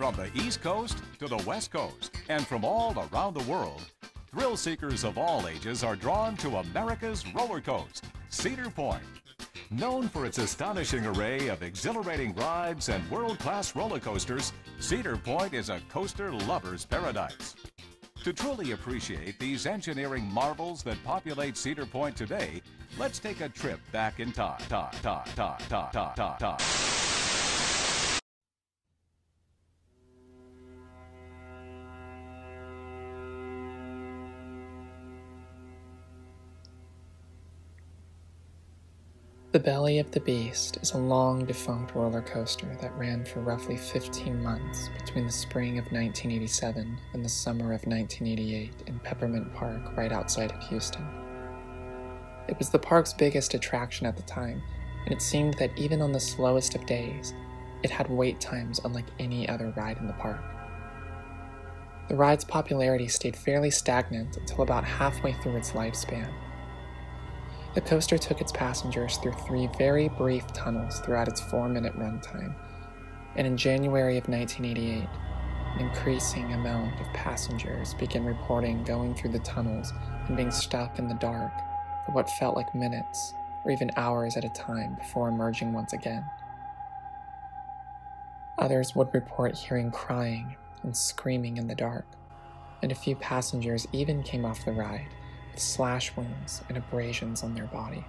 From the East Coast to the West Coast and from all around the world, thrill seekers of all ages are drawn to America's roller coaster, Cedar Point. Known for its astonishing array of exhilarating rides and world-class roller coasters, Cedar Point is a coaster lover's paradise. To truly appreciate these engineering marvels that populate Cedar Point today, let's take a trip back in time. The Belly of the Beast is a long-defunct roller coaster that ran for roughly 15 months between the spring of 1987 and the summer of 1988 in Peppermint Park right outside of Houston. It was the park's biggest attraction at the time, and it seemed that even on the slowest of days, it had wait times unlike any other ride in the park. The ride's popularity stayed fairly stagnant until about halfway through its lifespan. The coaster took its passengers through 3 very brief tunnels throughout its 4-minute runtime, and in January of 1988, an increasing amount of passengers began reporting going through the tunnels and being stuck in the dark for what felt like minutes or even hours at a time before emerging once again. Others would report hearing crying and screaming in the dark, and a few passengers even came off the ride with slash wounds and abrasions on their bodies.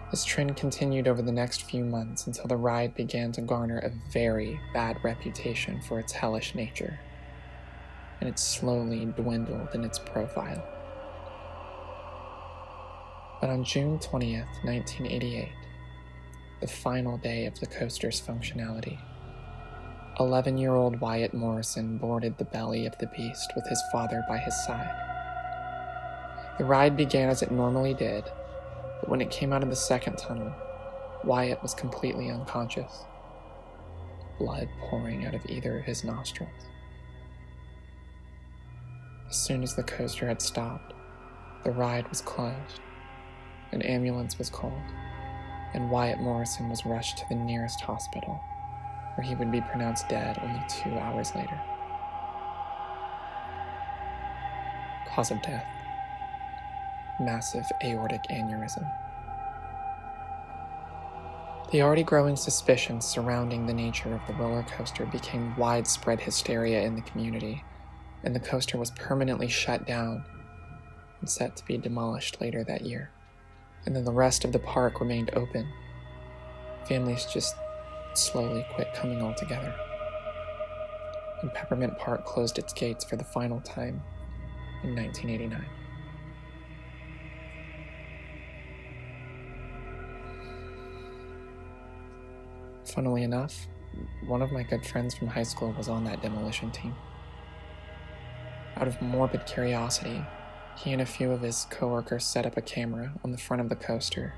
This trend continued over the next few months until the ride began to garner a very bad reputation for its hellish nature, and it slowly dwindled in its profile. But on June 20th, 1988, the final day of the coaster's functionality, 11-year-old Wyatt Morrison boarded the Belly of the Beast with his father by his side. The ride began as it normally did, but when it came out of the second tunnel, Wyatt was completely unconscious, blood pouring out of either of his nostrils. As soon as the coaster had stopped, the ride was closed, an ambulance was called, and Wyatt Morrison was rushed to the nearest hospital, where he would be pronounced dead only 2 hours later. Cause of death: massive aortic aneurysm. The already growing suspicions surrounding the nature of the roller coaster became widespread hysteria in the community, and the coaster was permanently shut down and set to be demolished later that year. And then the rest of the park remained open. Families just slowly quit coming altogether. And Peppermint Park closed its gates for the final time in 1989. Funnily enough, one of my good friends from high school was on that demolition team. Out of morbid curiosity, he and a few of his coworkers set up a camera on the front of the coaster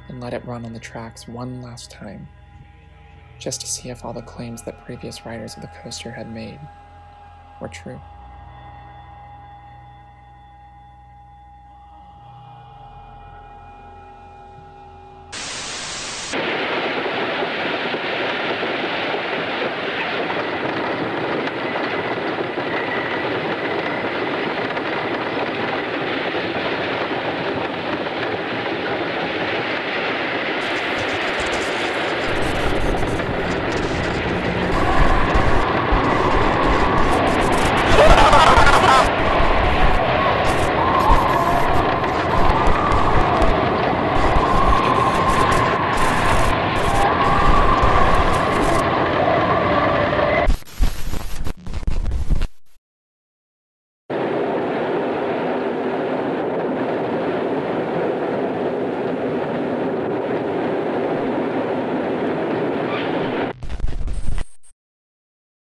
and let it run on the tracks one last time, just to see if all the claims that previous riders of the coaster had made were true.